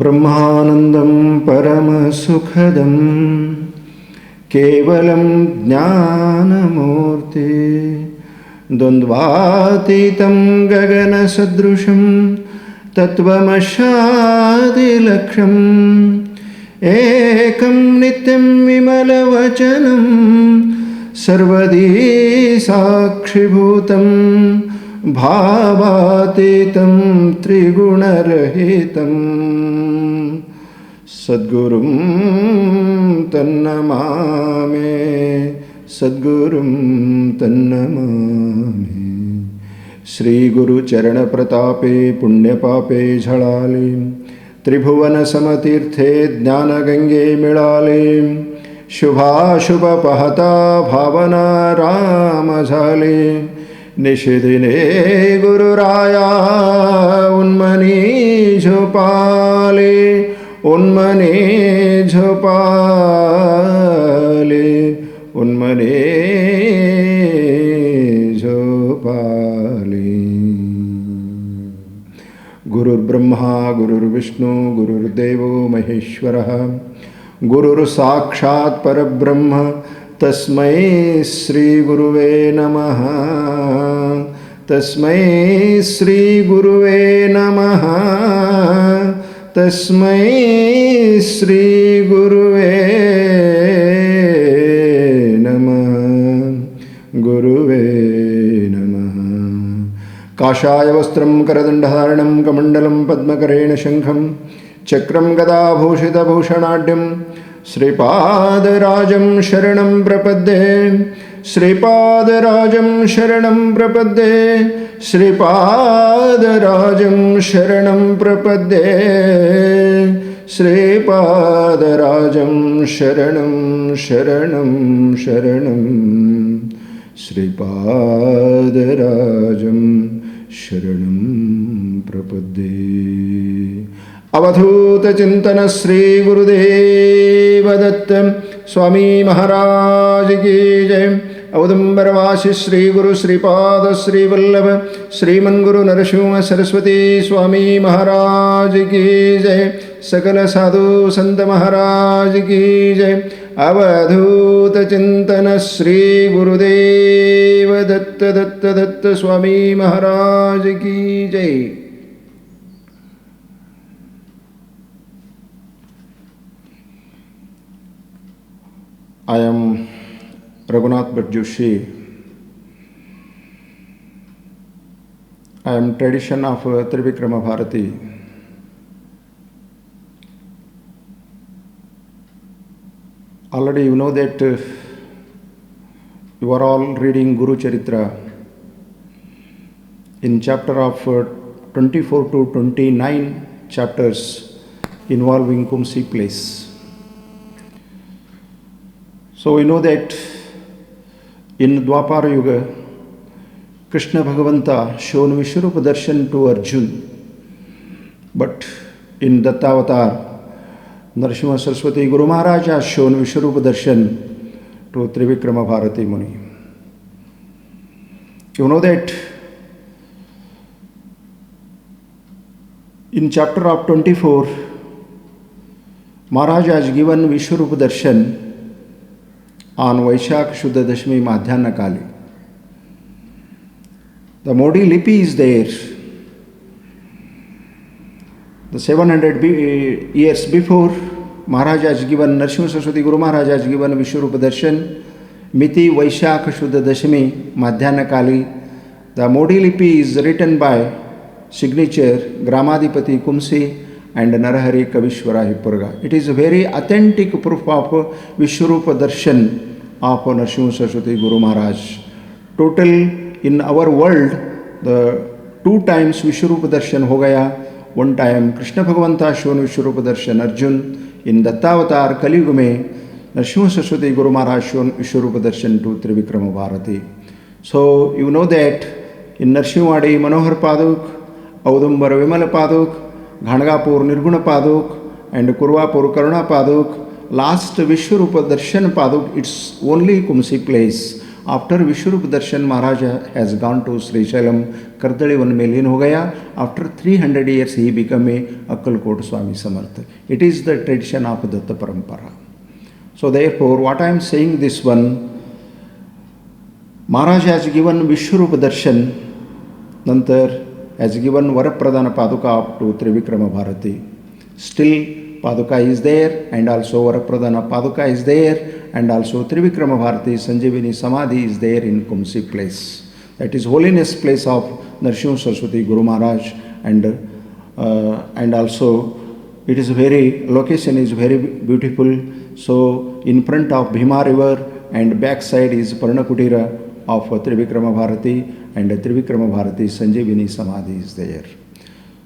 ब्रह्मानन्दं परमसुखदं केवलं ज्ञानमूर्ति द्वन्द्वातीतं गगनसदृशं तत्त्वमशादिलक्ष्यम् एकं नित्यं विमलवचनं सर्वदी साक्षिभूतं भावातीतं त्रिगुणरहितं सद्गुरुं तन्नमामि सद्गुरुं तन्नमामि। श्रीगुरुचरणप्रतापे पुण्यपापे झळाले त्रिभुवनसमतीर्थे ज्ञानगंगे मिळाले शुभाशुभ पाहता भावना राम झाले निशिदिने गुरुराया उन्मनी झोपाले उन्मनी झोपाले उन्मनी झोपाले। गुरुर्ब्रह्मा गुरुर्विष्णु गुरुर्देवो महेश्वरः गुरुर्साक्षात् परब्रह्म तस्मै श्री गुरुवे नमः तस्मै श्री गुरुवे नमः तस्मै श्री गुरुवे नमः गुरुवे नमः। काषाय वस्त्रं करदण्डधारणं कमण्डलं पद्मकरेण शङ्खं चक्रं गदाभूषितभूषणाढ्यं श्रीपादराजं शरणं प्रपद्ये श्रीपादराजं शरणं प्रपद्ये श्रीपादराजं शरणं प्रपद्ये श्रीपादराजं शरणं शरणं शरणं श्रीपादराजं शरणं प्रपद्ये। अवधूत चिंतन श्री गुरुदेव दत्त स्वामी महाराज की जय। औदुंबरवासी श्री गुरु श्रीपाद श्री वल्लभ श्रीमन गुरु नरसिंह सरस्वती स्वामी महाराज की जय। सकल साधु संत महाराज की जय। अवधूत चिंतन श्री गुरुदेव दत्त दत्त दत्त स्वामी महाराज की जय। I am Raghunath Bhatt Joshi. I am tradition of Trivikrama Bharati. Already you know that you are all reading Guru Charitra in chapter of 24 to 29 chapters involving Kumsi place. So we know that in Dwapara Yuga, Krishna Bhagavanta shown Vishwarupa darshan to Arjun, but in Dattavatar, Narasimha Saraswati Guru Maharaj has shown Vishwarupa darshan to Trivikrama Bharati Muni. You know that in chapter of 24, Maharaj has given Vishwarupa darshan on Vaishakh Shuddha Dashami Madhyana Kali. The Modi Lipi is there. The 700 years before, Maharaj has given, Narasimha Saraswati Guru Maharaj has given Vishwarupa darshan, Miti Vaishakh Shuddha Dashami Madhyana Kali. The Modi Lipi is written by signature Gramadipati Kumsi and Narahari Kavishwara Hipurga. It is a very authentic proof of Vishwarupa darshan of Narasimha Saraswati Guru Maharaj. Total in our world, the 2 times Vishwarupa darshan ho gaya. One time Krishna Bhagavanta shown Vishwarupa darshan Arjun. In Dattavatar Kali Yuga mein Narasimha Saraswati Guru Maharaj shown Vishwarupa darshan to Trivikrama Bharati. So you know that in Narasimhawadi Manohar Paduk, Audumbar Vimala Paduk, Ghandgapur Nirguna Paduk and Kurvapur Karuna Paduk, last Vishwarupa Darshan Paduk, it's only Kumsi place. After विश्वरूप दर्शन महाराज has gone to Srisailam, Kardalivan में लीन हो गया. After 300 years he become a Akkalkot Swami Samarth. It is the tradition of Datta परंपरा. So therefore what I am saying this one, Maharaj has given Vishwarup Darshan, नंतर has given Varapradana Paduka up to Trivikrama Bharati. Still Paduka is there and also Varapradana Paduka is there and also Trivikrama Bharati Sanjeevani Samadhi is there in Kumsi place. That is holiness place of Narasimha Saraswati Guru Maharaj, and also it is location is very beautiful. So in front of Bhima river and back side is Parnakutira of Trivikrama Bharati, and Trivikrama Bharati Sanjeevani Samadhi is there.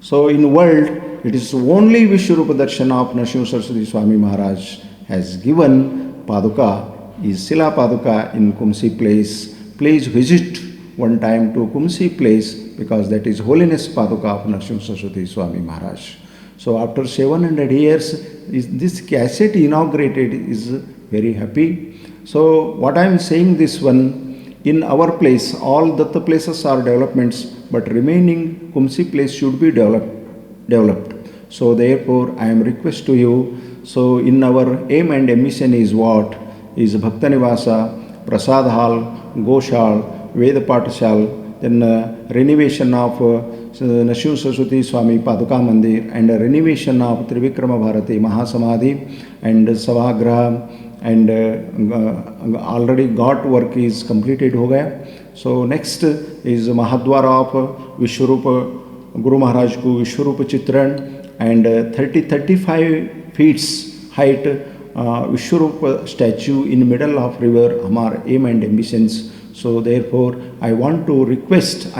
So in world it is only Vishwarupa Darshan of Narasimha Saraswati Swami Maharaj has given Paduka, is Sila Paduka in Kumsi place. Please visit one time to Kumsi place because that is holiness Paduka of Narasimha Saraswati Swami Maharaj. So after 700 years, this cassette inaugurated is very happy. So what I am saying this one, in our place, all Datta places are developments, but remaining Kumsi place should be developed. So therefore I am request to you, so in our aim and ambition is what? Is Bhakta Nivasa, Prasad Hall, Goshal, Veda Patashal, then renovation of Narasimha Saraswati Swami Paduka Mandir, and renovation of Trivikrama Bharati Mahasamadhi and Savagraha, and already got work is completed ho gaya. So next is Mahadwara of Vishwarupa Guru Maharaj Ku Vishwarupa Chitran, and 35 feet height Vishwarupa statue in middle of river, Hamar aim and ambitions. So therefore I request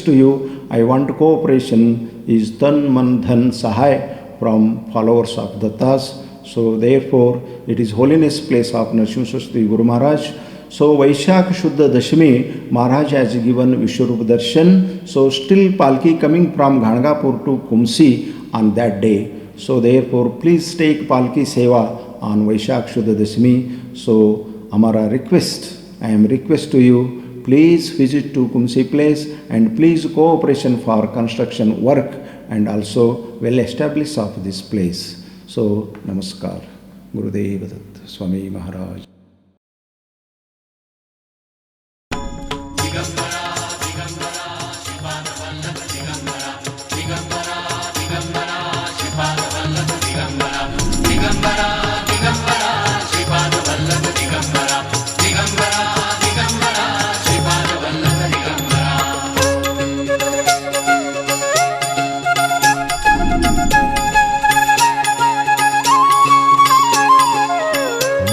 to you, I want cooperation is Tan Man Dhan Sahay from followers of Dattas. So therefore it is holiness place of Narasimha Saraswati Guru Maharaj. So Vaishakh Shuddha Dashami Maharaj has given Vishwarup Darshan. So still Palki coming from Gangapur to Kumsi on that day. So therefore please take Palki Seva on Vaishakh Shuddha Dashami. So Amara request, I am request to you, please visit to Kumsi place and please cooperation for construction work and also well established of this place. So Namaskar. Gurudev Datt Swami Maharaj.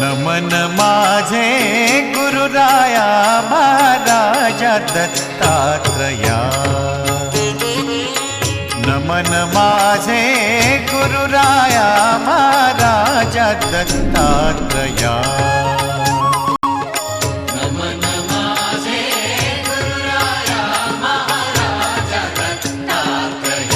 नमन माझे गुरुराया महाराजा दत्तात्रया. नमन माझे गुरुराया महाराजा दत्तात्रया. नमन माझे गुरुराया महाराजा दत्तात्रया.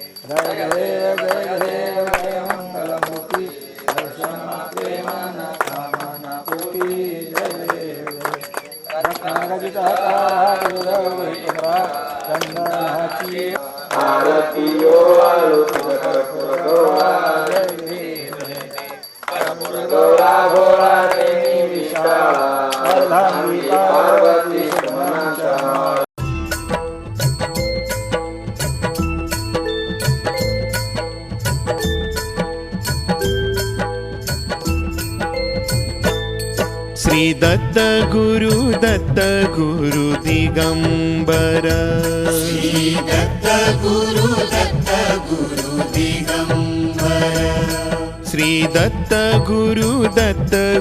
दिगंबरा श्री दत्त गुरु दिगंबर. श्री दत्त गुरु दिगंबर. श्री दत्त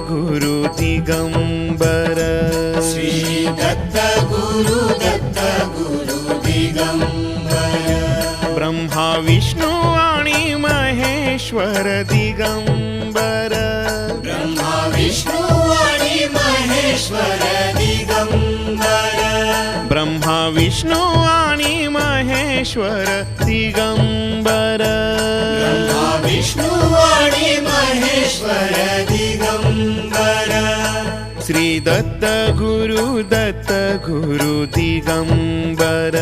गुरु दिगंबर. श्री दत्त गुरु दिगंबर. ब्रह्मा विष्णु आणि महेश्वर दिगंबर. ब्रह्मा विष्णु महेश्वर दिगंबर. ब्रह्मा विष्णु आणि महेश्वर दिगंबर. ब्रह्मा विष्णू आणि महेश्वर दिगंबर श्री दत्त गुरु दिगंबर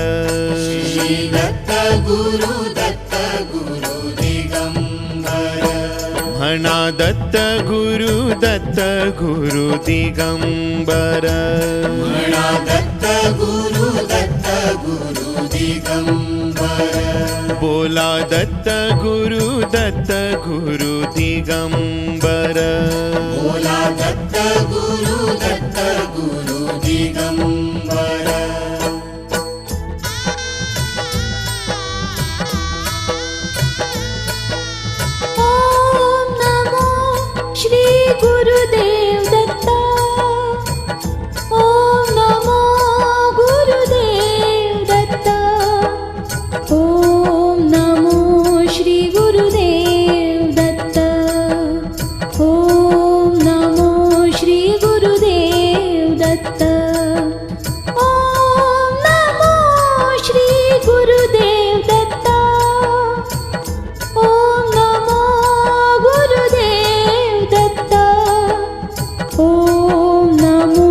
श्री दत्त गुरु दिगंबर म्हणा दत्त गुरु दिगंबर म्हणा दत्त गुरु दिगंबर बोला दत्त गुरु दिगंबर बोला दत्त गुरु दिगंबर ओम नमो श्री गुरुदेव दत्त ओम नमो गुरुदेव दत्त ओम नमो श्री गुरुदेव दत्त ओम नमो श्री गुरुदेव दत्त ओम नमो श्री गुरुदेव दत्त ओम नमो गुरुदेव दत्त ओम नमो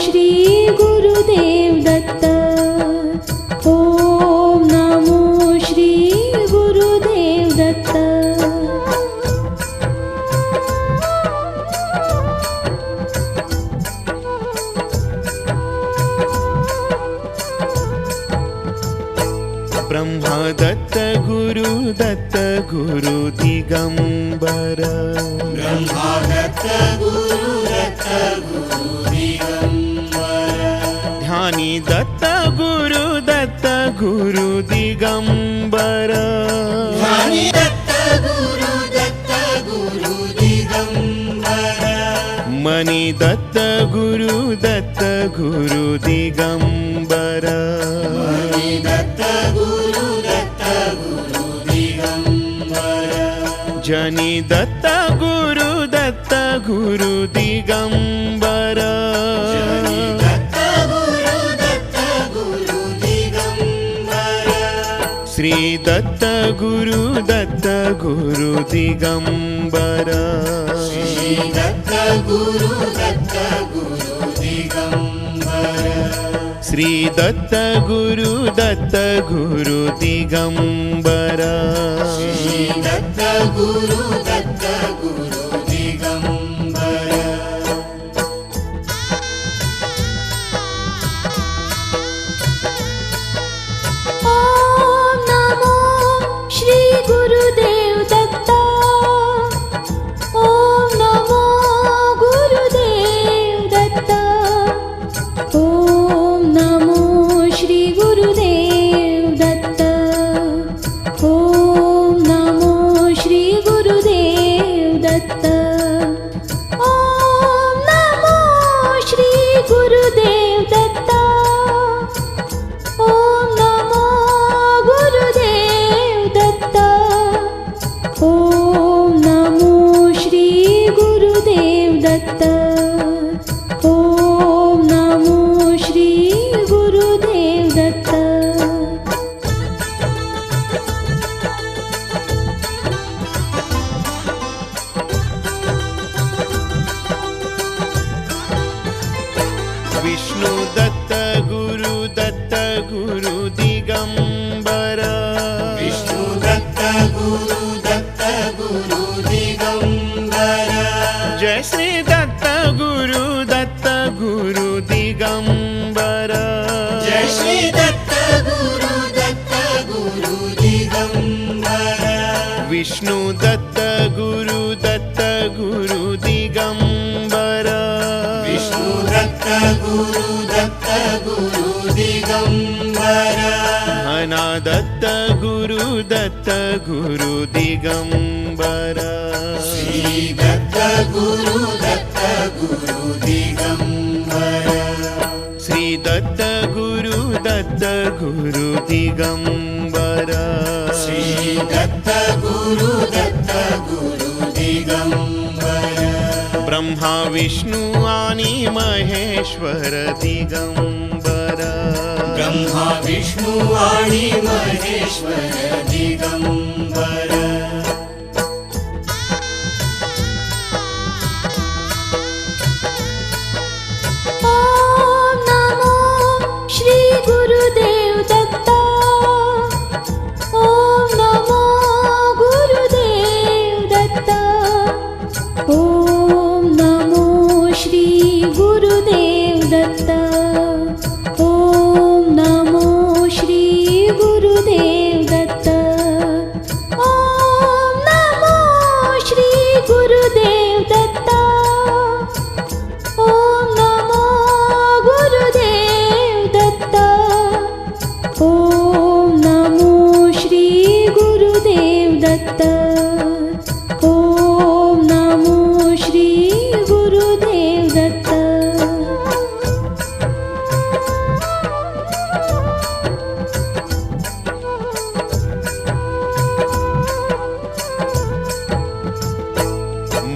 श्री गुरुदेव दत्त ओम नमो श्री गुरुदेव दत्त ब्रह्मा दत्त गुरु दिगंबर ब्रह्मा दत्त गुरु दिगंबर ध्यानी दत्त गुरु दिगंबर ध्यानी दत्त गुरु दिगंबर मनी दत्त गुरु दिगंबर मनी दत्त गुरु दिगंबर जनी दत्त गुरु दिगंबर जनी दत्त गुरु दिगंबर श्री दत्त गुरु दिगंबर श्री दत्त गुरु दिगंबर श्री दत्त गुरु दिगंबर श्री दत्त गुरु दिगंबर ओम नमो श्री गुरुदेव दत्त ओम नमो गुरुदेव दत्त ओम नमो श्री गुरुदेव दत्त ओम नमो श्री गुरुदेव दत्त ओम नमो श्री गुरुदेव दत्त ओम नमो गुरुदेव दत्त ओम नमो श्री गुरुदेव दत्त ओम नमो श्री गुरुदेव दत्त विष्णु दत्त गुरु दिगंबर विष्णु दत्त गुरु दिगंबर जय श्री दत्त गुरु दिगंबर जय श्री दत्त गुरु दिगंबर विष्णु दत्त गुरु दिगंबर विष्णु दत्त गुरु दिगंबर मना दत्त गुरु दिगंबर श्री दत्त गुरु दिगंबर श्री दत्त गुरु दिगंबर श्री दत्त गुरु दिगंबर ब्रह्मा विष्णू आणि महेश्वर दिगंबर ब्रह्मा विष्णू आणि महेश्वर दिगंबर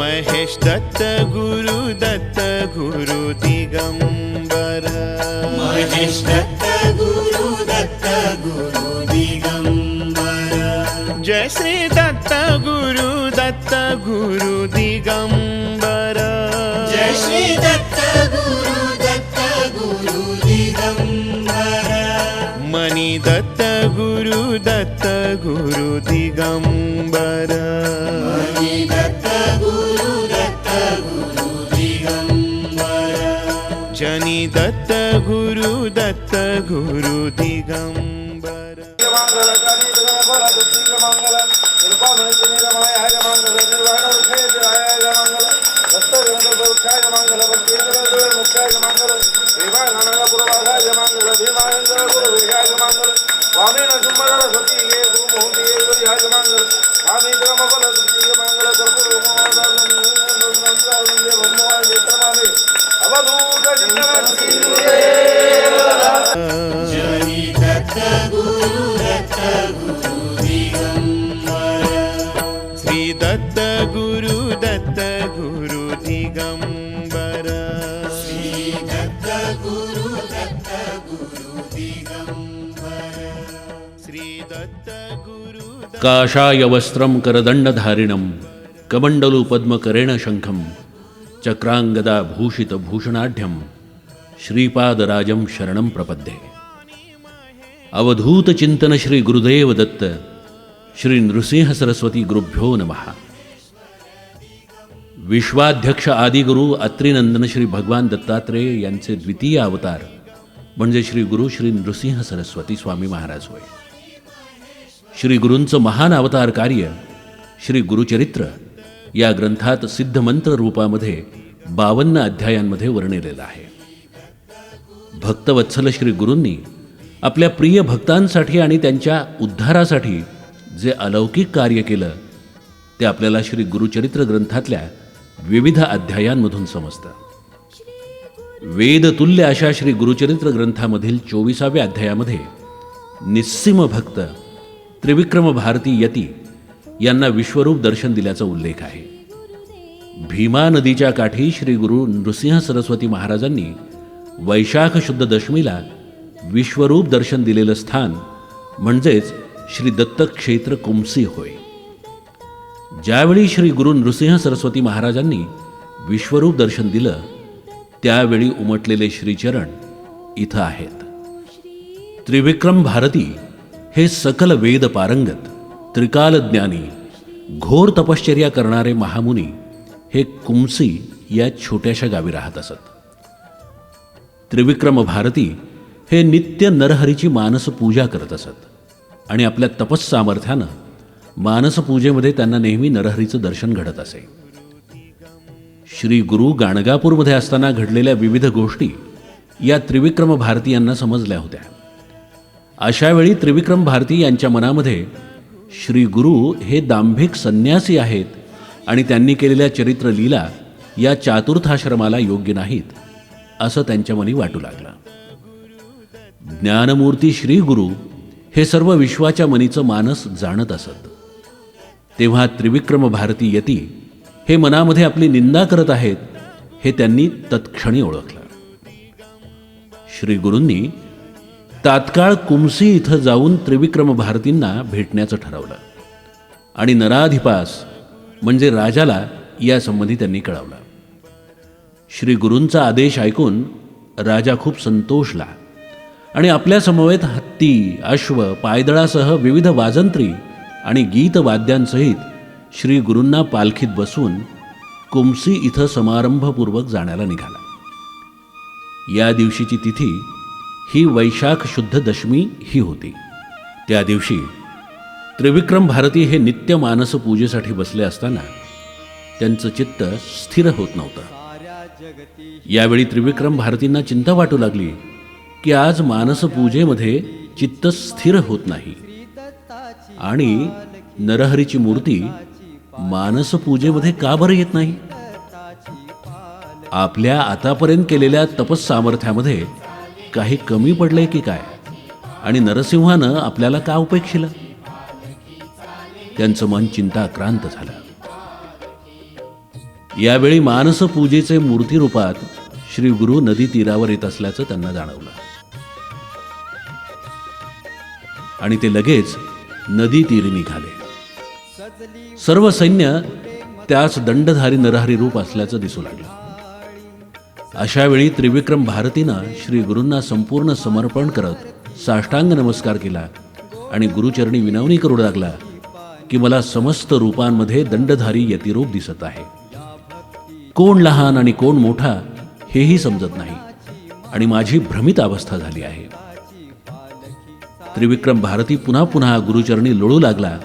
महेश दत्त गुरु दिगंबर महेश दत्त गुरु दिगंबर जय श्री दत्त गुरु दिगंबर जय श्री दत्त गुरु दिगंबर मणि दत्त गुरु दिगंबर मणि दत्त गुरु दिगंबर जनी दत्त गुरु दिगंबर जनी दत्त गुरु दिगंबर श्री दत्त गुरु दिगंबर श्री दत्त गुरु दिगंबर श्री दत्त गुरु काषाय वस्त्रं करदण्डधारिणं कमण्डलु पद्मकरेण शङ्खं चक्राङ्गदा भूषितभूषणाढ्यं श्रीपादराजं शरणं प्रपद्ये. अवधूत चिंतन श्री गुरुदेव दत्त श्री नृसिंह सरस्वती गुरुभ्यो नमः. विश्वाध्यक्ष आदिगुरु अत्रिनंदन श्री भगवान दत्तात्रेय यांचे द्वितीय अवतार म्हणजे श्री गुरु श्री नृसिंह सरस्वती स्वामी महाराज होय. श्री गुरूंचं महान अवतार कार्य श्री गुरुचरित्र या ग्रंथात सिद्धमंत्र रूपामध्ये 52 अध्यायांमध्ये वर्णिलेलं आहे. भक्तवत्सल श्री गुरूंनी आपल्या प्रिय भक्तांसाठी आणि त्यांच्या उद्धारासाठी जे अलौकिक कार्य केलं ते आपल्याला श्री गुरुचरित्र ग्रंथातल्या विविध अध्यायांमधून समजतं. वेदतुल्य अशा श्री गुरुचरित्र ग्रंथामधील 24व्या अध्यायामध्ये निस्सीम भक्त त्रिविक्रम भारती यती यांना विश्वरूप दर्शन दिल्याचा उल्लेख आहे. भीमा नदीच्या काठी श्री गुरु नृसिंह सरस्वती महाराजांनी वैशाख शुद्ध दशमीला विश्वरूप दर्शन दिलेलं स्थान म्हणजेच श्री दत्त क्षेत्र कुमसी होय. ज्यावेळी श्री गुरु नृसिंह सरस्वती महाराजांनी विश्वरूप दर्शन दिलं त्यावेळी उमटलेले श्रीचरण इथं आहेत. त्रिविक्रम भारती हे सकल वेद पारंगत त्रिकालज्ञानी घोर तपश्चर्या करणारे महामुनी हे कुमसी या छोट्याशा गावी राहत असत. त्रिविक्रम भारती हे नित्य नरहरीची मानसपूजा करत असत आणि आपल्या तपस्सामर्थ्यानं मानसपूजेमध्ये त्यांना नेहमी नरहरीचं दर्शन घडत असे. श्री गुरु गाणगापूरमध्ये असताना घडलेल्या विविध गोष्टी या त्रिविक्रम भारती यांना समजल्या होत्या. अशावेळी त्रिविक्रम भारती यांच्या मनामध्ये श्री गुरु हे दांभिक संन्यासी आहेत आणि त्यांनी केलेल्या चरित्र लीला या चातुर्थाश्रमाला योग्य नाहीत असं त्यांच्या मनी वाटू लागलं. ज्ञानमूर्ती श्री गुरु हे सर्व विश्वाच्या मनीचं मानस जाणत असत. तेव्हा त्रिविक्रम भारती यती हे मनामध्ये आपली निंदा करत आहेत हे त्यांनी तत्क्षणी ओळखलं. श्री गुरूंनी तात्काळ कुमसी इथं जाऊन त्रिविक्रम भारतींना भेटण्याचं ठरवलं आणि नराधिपास म्हणजे राजाला यासंबंधी त्यांनी कळवलं. श्री गुरूंचा आदेश ऐकून राजा खूप संतोषला आणि आपल्या समवेत हत्ती अश्व पायदळासह विविध वाजंत्री आणि गीतवाद्यांसहित श्री गुरूंना पालखीत बसवून कुमसी इथं समारंभपूर्वक जाण्याला निघाला. या दिवशीची तिथी ही वैशाख शुद्ध दशमी ही होती. त्या दिवशी त्रिविक्रम भारती हे नित्य मानस पूजेसाठी बसले असताना त्यांचं चित्त स्थिर होत नव्हतं. यावेळी त्रिविक्रम भारतींना चिंता वाटू लागली की आज मानस पूजेमध्ये चित्त स्थिर होत नाही आणि नरहरीची मूर्ती मानस पूजेमध्ये का बरं येत नाही. आपल्या आतापर्यंत केलेल्या तपस्सामर्थ्यामध्ये काही कमी पडलंय की काय आणि नरसिंहानं आपल्याला का उपेक्षिलं. त्यांचं मन चिंताक्रांत झालं. यावेळी मानस पूजेचे मूर्ती रूपात श्री गुरु नदी तीरावर येत असल्याचं त्यांना जाणवलं आणि ते लगेच नदी तीरी निघाले. सर्व सैन्य त्यास दंडधारी नरहरी रूप असल्याचं दिसू लागलं. अशा वेळी त्रिविक्रम भारतीनं श्री गुरूंना संपूर्ण समर्पण करत साष्टांग नमस्कार केला आणि गुरुचरणी विनवणी करू लागला की मला समस्त रूपांमध्ये दंडधारी यतिरूप दिसत आहे. कोण लहान आणि कोण मोठा हेही समजत नाही आणि माझी भ्रमित अवस्था झाली आहे. त्रिविक्रम भारती पुन्हा पुन्हा गुरुचरणी लोळू लागला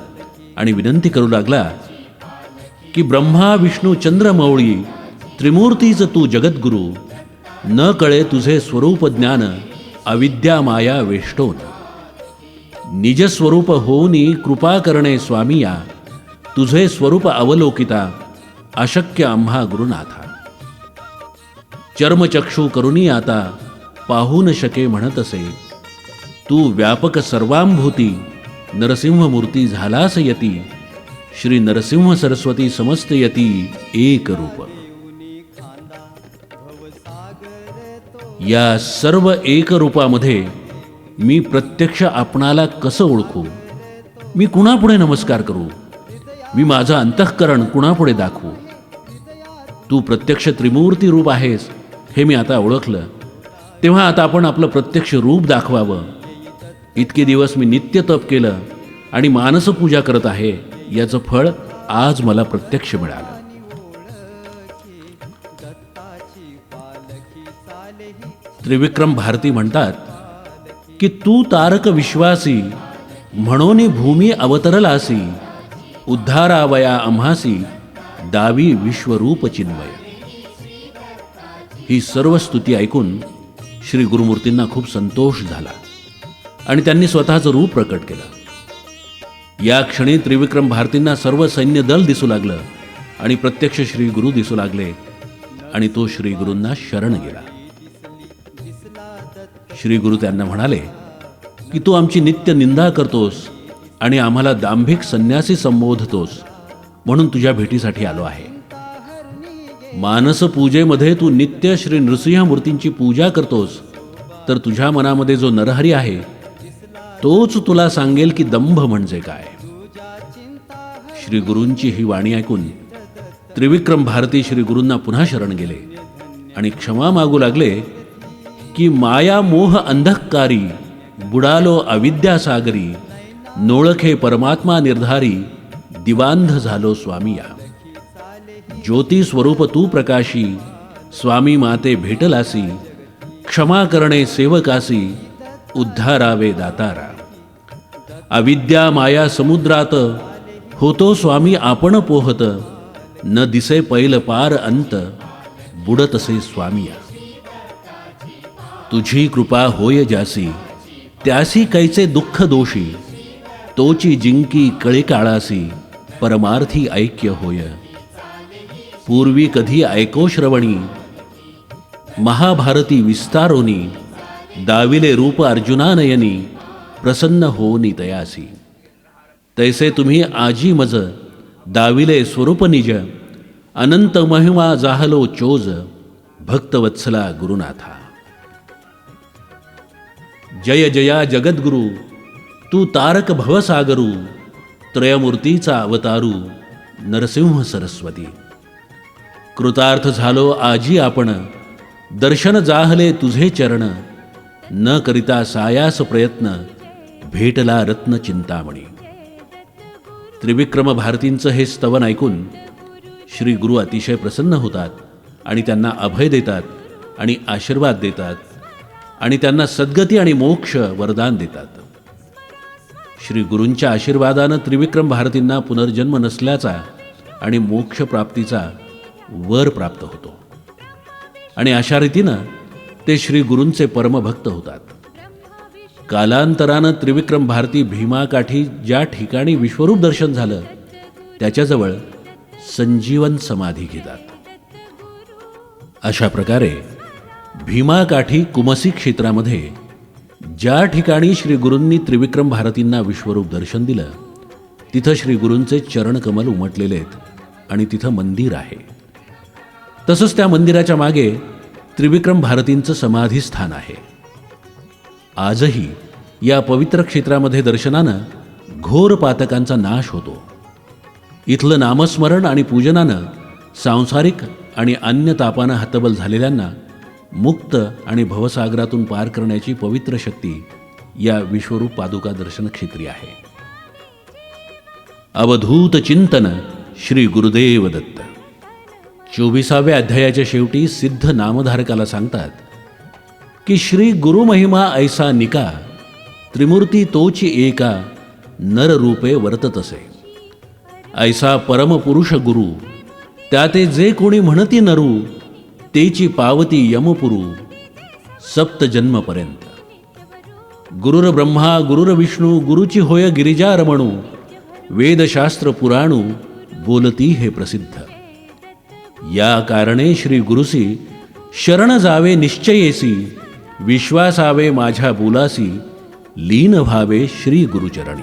आणि विनंती करू लागला की ब्रह्मा विष्णू चंद्रमौळी त्रिमूर्तीच तू जगद्गुरु, न कळे तुझे स्वरूप ज्ञान अविद्या माया वेष्टोन. निजस्वरूप होऊनी कृपा करणे स्वामिया, तुझे स्वरूप अवलोकिता अशक्य आम्हा गुरुनाथा. चर्मचक्षु करुणी आता पाहू न शके म्हणतसे, तू व्यापक सर्वांभूती नरसिंहमूर्ती झालास यती. श्री नरसिंह सरस्वती समस्त यती एक रूप. या सर्व एक रूपामध्ये मी प्रत्यक्ष आपणाला कसं ओळखू? मी कुणापुढे नमस्कार करू? मी माझं अंतःकरण कुणापुढे दाखवू? तू प्रत्यक्ष त्रिमूर्ती रूप आहेस हे मी आता ओळखलं, तेव्हा आता आपण आपलं प्रत्यक्ष रूप दाखवावं. इतके दिवस मी नित्य तप केलं आणि मानसपूजा करत आहे, याचं फळ आज मला प्रत्यक्ष मिळालं. त्रिविक्रम भारती म्हणतात की तू तारक विश्वासी म्हणून भूमी अवतरलासी. उद्धारावया आम्हासी दावी विश्वरूप चिन्मय. ही सर्व स्तुती ऐकून श्री गुरुमूर्तींना खूप संतोष झाला आणि त्यांनी स्वतःचं रूप प्रकट केलं. या क्षणी त्रिविक्रम भारतींना सर्व सैन्य दल दिसू लागलं आणि प्रत्यक्ष श्री गुरु दिसू लागले आणि तो श्री गुरूंना शरण गेला. श्री गुरु त्यांना म्हणाले की तू आमची नित्य निंदा करतोस आणि आम्हाला दांभिक संन्यासी संबोधतोस, म्हणून तुझ्या भेटीसाठी आलो आहे. मानस पूजेमध्ये तू नित्य श्री नृसिंहमूर्तींची पूजा करतोस, तर तुझ्या मनामध्ये जो नरहरी आहे तोच तुला सांगेल की दंभ म्हणजे काय. श्री गुरूंची ही वाणी ऐकून त्रिविक्रम भारती श्री गुरूंना पुन्हा शरण गेले आणि क्षमा मागू लागले की माया मोह अंधकारी बुडालो अविद्या सागरी. नोळखे परमात्मा निर्धारी दिवांध झालो स्वामिया. ज्योती स्वरूप तू प्रकाशी स्वामी माते भेटलासी. क्षमा करणे सेवकासी उद्धारावे दातारा. अविद्या माया समुद्रात होतो स्वामी आपण पोहत. न दिसे पैल पार अंत बुडतसे स्वामिया. तुझी कृपा होय जासी त्यासी कैचे दुःख दोषी. तोची जिंकी कळे काळासी परमार्थी ऐक्य होय. पूर्वी कधी ऐको श्रवणी महाभारती विस्तारोनी. दाविले रूप अर्जुनानयनी प्रसन्न होनी तयासी. तैसे तुम्ही आजी मज दाविले स्वरूप निज. अनंत महिमा जाहलो चोज भक्तवत्सला गुरुनाथा. जय जया जगद्गुरु तू तारक भवसागरू. त्रयमूर्तीचा अवतारू नरसिंह सरस्वती. कृतार्थ झालो आजी आपण. दर्शन जाहले तुझे चरण. न करिता सायास प्रयत्न भेटला रत्न चिंतामणी. त्रिविक्रम भारतींचं हे स्तवन ऐकून श्री गुरु अतिशय प्रसन्न होतात आणि त्यांना अभय देतात आणि आशीर्वाद देतात आणि त्यांना सद्गती आणि मोक्ष वरदान देतात. श्री गुरूंच्या आशीर्वादानं त्रिविक्रम भारतींना पुनर्जन्म नसल्याचा आणि मोक्ष प्राप्तीचा वर प्राप्त होतो आणि अशा रीतीनं ते श्री गुरूंचे परमभक्त होतात. कालांतरानं त्रिविक्रम भारती भीमाकाठी ज्या ठिकाणी विश्वरूप दर्शन झालं त्याच्याजवळ संजीवन समाधी घेतात. अशा प्रकारे भीमाकाठी कुमसी क्षेत्रामध्ये ज्या ठिकाणी श्री गुरूंनी त्रिविक्रम भारतींना विश्वरूप दर्शन दिलं तिथं श्री गुरूंचे चरणकमल उमटलेले आहेत आणि तिथं मंदिर आहे. तसंच त्या मंदिराच्या मागे त्रिविक्रम भारतींचं समाधीस्थान आहे. आजही या पवित्र क्षेत्रामध्ये दर्शनानं घोर पातकांचा नाश होतो. इथलं नामस्मरण आणि पूजनानं सांसारिक आणि अन्य तापानं हतबल झालेल्यांना मुक्त आणि भवसागरातून पार करण्याची पवित्र शक्ती या विश्वरूप पादुका दर्शन क्षेत्री आहे. अवधूत चिंतन श्री गुरुदेव दत्त. 24व्या अध्यायाच्या शेवटी सिद्ध नामधारकाला सांगतात की श्री गुरु महिमा ऐसा निका, त्रिमूर्ती तोची एका, नर रूपे वर्तत असे. ऐसा परमपुरुष गुरु, त्याते जे कोणी म्हणती नरू, तेची पावती यमपुरू, सप्त जन्मपर्यंत. गुरुर ब्रह्मा गुरुर विष्णू, गुरुची होय गिरिजा रमणू, वेदशास्त्र पुराणू, बोलती हे प्रसिद्ध. या कारणे श्री गुरुसी शरण जावे निश्चयेसी, विश्वासावे माझ्या बोलासी, लीन व्हावे श्री गुरुचरणी.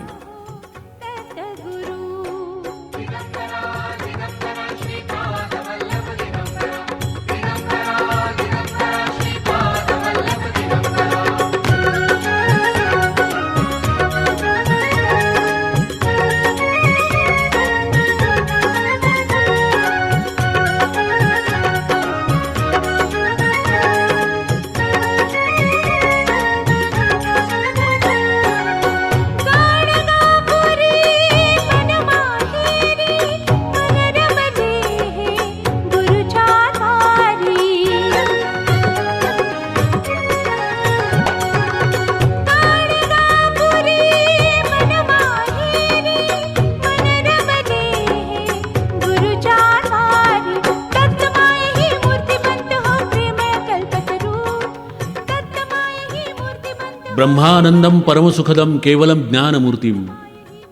ब्रह्मानंदम परमसुखदम केवलम ज्ञानमूर्तिम,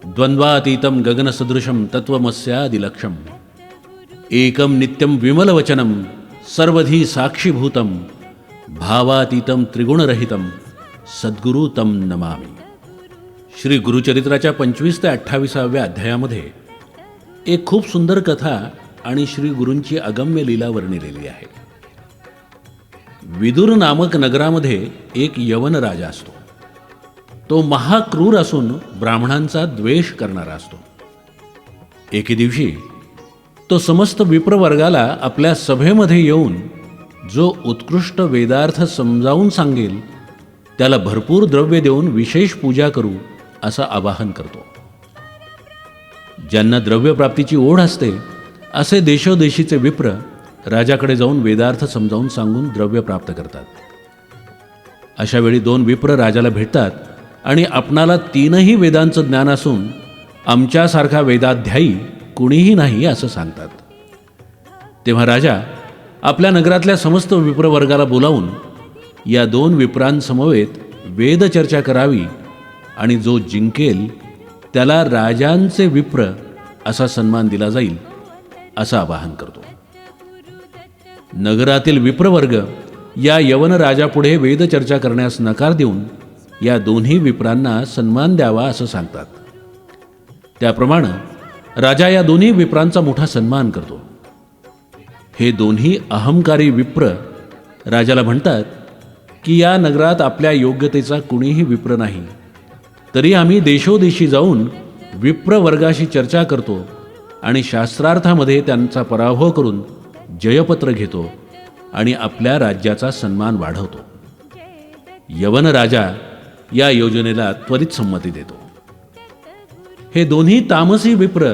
द्वंद्वातीतम गगनसदृशम तत्वमस्यादिलक्षम, एकम नित्यम विमलवचनम, सर्वधी साक्षीभूतम, भावातीतम त्रिगुणरहितम, सद्गुरु तम नमामि. श्री गुरुचरित्राच्या 25 ते 28व्या अध्यायामध्ये एक खूप सुंदर कथा आणि श्री गुरूंची अगम्य लीला वर्णिलेली आहे. विदुर नामक नगरामध्ये एक यवन राजा असतो. तो महाक्रूर असून ब्राह्मणांचा द्वेष करणारा असतो. एके दिवशी तो समस्त विप्रवर्गाला आपल्या सभेमध्ये येऊन जो उत्कृष्ट वेदार्थ समजावून सांगेल त्याला भरपूर द्रव्य देऊन विशेष पूजा करू असं आवाहन करतो. ज्यांना द्रव्यप्राप्तीची ओढ असते असे देशोदेशीचे विप्र राजाकडे जाऊन वेदार्थ समजावून सांगून द्रव्य प्राप्त करतात. अशा वेळी 2 विप्र राजाला भेटतात आणि आपणाला 3ही वेदांचं ज्ञान असून आमच्यासारखा वेदाध्यायी कुणीही नाही असं सांगतात. तेव्हा राजा आपल्या नगरातल्या समस्त विप्रवर्गाला बोलावून या 2 विप्रांसमवेत वेदचर्चा करावी आणि जो जिंकेल त्याला राजांचे विप्र असा सन्मान दिला जाईल असं आवाहन करतो. नगरातील विप्रवर्ग या यवन राजापुढे वेदचर्चा करण्यास नकार देऊन या 2ही विप्रांना सन्मान द्यावा असं सांगतात. त्याप्रमाणे राजा या 2ही विप्रांचा मोठा सन्मान करतो. हे 2ही अहंकारी विप्र राजाला म्हणतात की या नगरात आपल्या योग्यतेचा कुणीही विप्र नाही, तरी आम्ही देशोदेशी जाऊन विप्रवर्गाशी चर्चा करतो आणि शास्त्रार्थामध्ये त्यांचा पराभव करून जयपत्र घेतो आणि आपल्या राज्याचा सन्मान वाढवतो. यवन राजा या योजनेला त्वरित संमती देतो. हे 2ही तामसी विप्र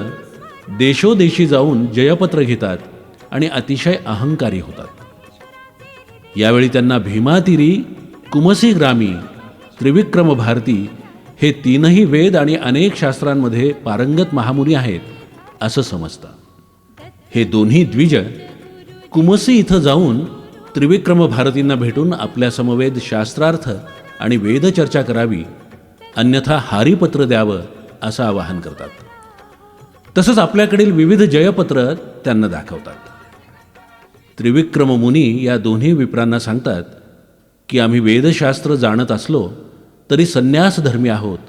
देशोदेशी जाऊन जयपत्र घेतात आणि अतिशय अहंकारी होतात. यावेळी त्यांना भीमातिरी, कुमसी ग्रामी, त्रिविक्रम भारती हे 3ही वेद आणि अनेक शास्त्रांमध्ये पारंगत महामुनी आहेत असं समजतं. हे 2ही द्विज कुमसी इथं जाऊन त्रिविक्रम भारतींना भेटून आपल्या समवेत शास्त्रार्थ आणि वेदचर्चा करावी, अन्यथा हारीपत्र द्यावं असं आवाहन करतात. तसंच आपल्याकडील विविध जयपत्र त्यांना दाखवतात. त्रिविक्रम मुनी या 2ही विप्रांना सांगतात की आम्ही वेदशास्त्र जाणत असलो तरी संन्यास धर्मी आहोत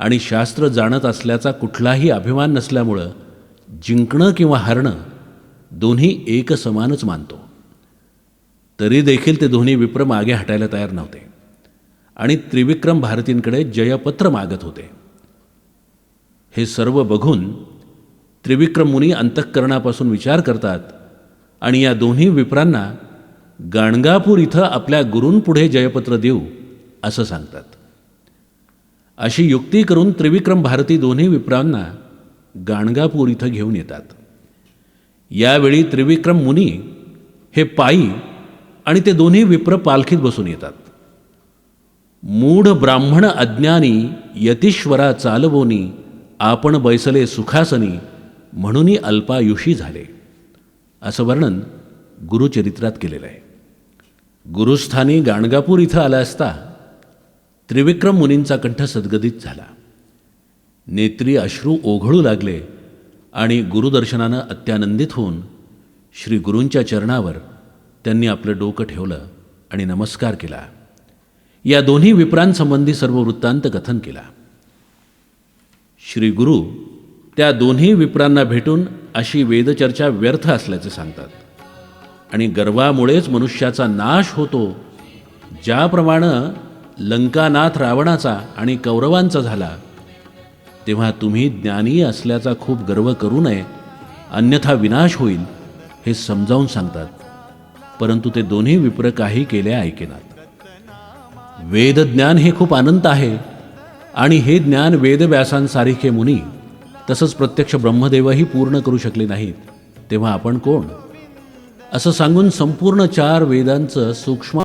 आणि शास्त्र जाणत असल्याचा कुठलाही अभिमान नसल्यामुळं जिंकणं किंवा हरणं दोन्ही एक समानच मानतो. तरी देखील ते दोन्ही विप्र मागे हटायला तयार नव्हते आणि त्रिविक्रम भारतींकडे जयपत्र मागत होते. हे सर्व बघून त्रिविक्रम मुनी अंतःकरणापासून विचार करतात आणि या दोन्ही विप्रांना गाणगापूर इथं आपल्या गुरूंपुढे जयपत्र देऊ असं सांगतात. अशी युक्ती करून त्रिविक्रम भारती दोन्ही विप्रांना गाणगापूर इथं घेऊन येतात. यावेळी त्रिविक्रम मुनी हे पायी आणि ते दोन्ही विप्र पालखीत बसून येतात. मूढ ब्राह्मण अज्ञानी यतीश्वरा चालवोनी आपण बैसले सुखासनी म्हणूनही अल्पायुषी झाले असं वर्णन गुरुचरित्रात केलेलं आहे. गुरुस्थानी गाणगापूर इथं आला असता त्रिविक्रम मुनींचा कंठ सद्गदित झाला. नेत्री अश्रू ओघळू लागले आणि गुरुदर्शनानं अत्यानंदित होऊन श्री गुरूंच्या चरणावर त्यांनी आपलं डोकं ठेवलं आणि नमस्कार केला. या दोन्ही विप्रांसंबंधी सर्व वृत्तांत कथन केला. श्री गुरु त्या दोन्ही विप्रांना भेटून अशी वेदचर्चा व्यर्थ असल्याचे सांगतात आणि गर्वामुळेच मनुष्याचा नाश होतो, ज्याप्रमाणे लंकानाथ रावणाचा आणि कौरवांचा झाला, तेव्हा तुम्ही ज्ञानी असल्याचा खूप गर्व करू नये, अन्यथा विनाश होईल हे समजावून सांगतात. परंतु ते दोन्ही विप्र काही केले ऐकेनात. वेदज्ञान हे खूप अनंत आहे आणि हे ज्ञान वेदव्यासांसारखे मुनी तसंच प्रत्यक्ष ब्रह्मदेवही पूर्ण करू शकले नाहीत, तेव्हा आपण कोण असं सांगून संपूर्ण 4 वेदांचं सूक्ष्म